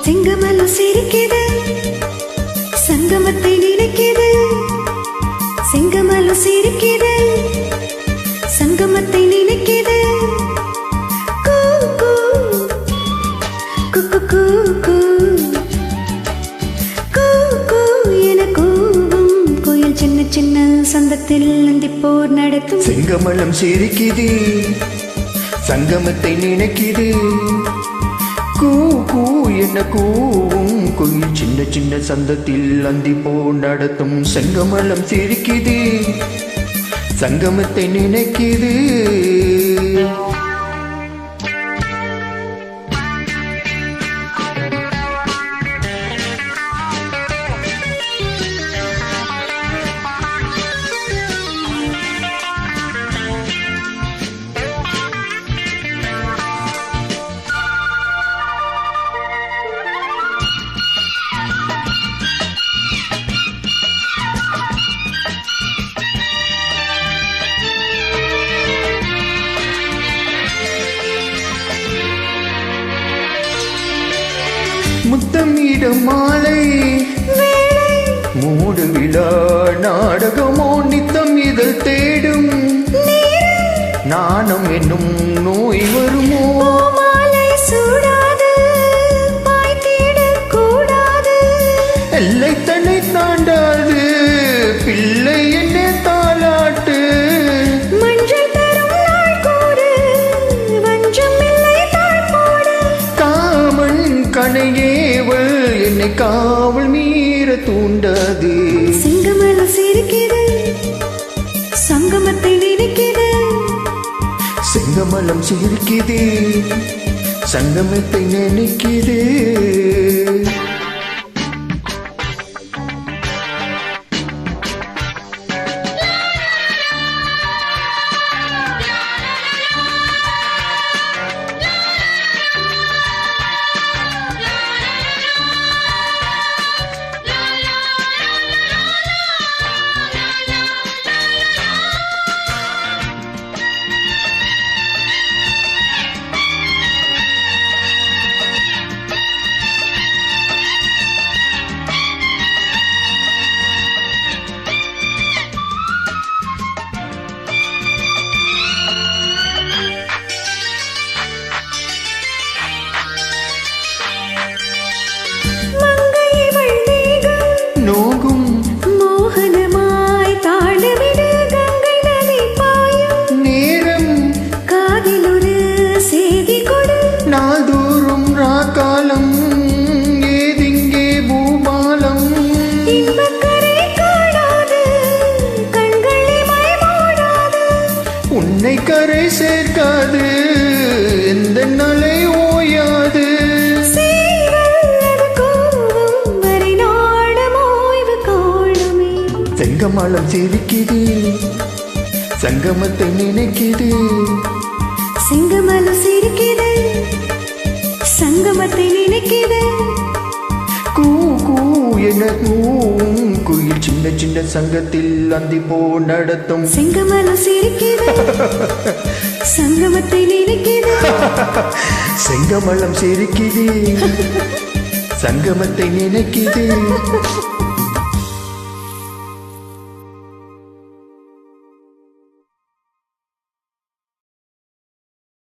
செங்கமலம் சிரிக்குது, சங்கமத்தை நினைக்குது. செங்கமலம் சிரிக்குது, சங்கமத்தை நினைக்குது. கூ கூ குக்கு கூ கூ கூ கூ என கூவும் கோயில் சின்ன சின்ன சந்தத்தில் அந்திப்போர் நடத்தும். செங்கமலம் சிரிக்குது, சங்கமத்தை நினைக்குது. கூ கூ என்ன கூவும் கோயில் சின்ன சின்ன சந்தத்தில் அந்திப்போ நடத்தும். செங்கமலம் சிரிக்குது, சங்கமத்தை நினைக்குது. முத்தமிடும் மாலை மூடு விழா நாடகமோ நித்தம் இதழ் தேடும். நாணம் என்னும் நோய் வருமோ? மாலை சூடாது, பாய் தேடக் கூடாது. எல்லை தன்னை தாண்டாது, பிள்ளை என்ன தாலாட்டு. மஞ்சள் தரும் நாள் கூறு, வஞ்சம் இல்லை தாழ் போடு. காமன் கனையேவள் என்னை காவல் மீற தூண்டாது. செங்கமலம் சிரிக்குது, சங்கமத்தை நினைக்குது. செங்கமலம் சிரிக்குது, சங்கமத்தை நினைக்குது. நோகும் மோகனமாய் தாழவிடு கங்கை நதி பாயும் நேரம். காதில் ஒரு செய்தி கொடு. நாள்தோறும் ராக்காலம் ஏதிங்கே பூபாலம். இன்பக்கரை காணாது, கண்களை மயமாடாது. உன்னை கரை சேர்க்காது, எந்த நாளை ஓயாது. செங்கமலம் சிரிக்குது, சங்கமத்தை நினைக்குது. செங்கமலம் சிரிக்குது, சங்கமத்தை நினைக்குது. கூ கூ என கூவும் குயில் சின்ன சின்ன சங்கத்தில் அந்திப்போ நடத்தும். செங்கமலம் சிரிக்குது, சங்கமத்தை நினைக்குது. செங்கமலம் சிரிக்குது, சங்கமத்தை நினைக்குது.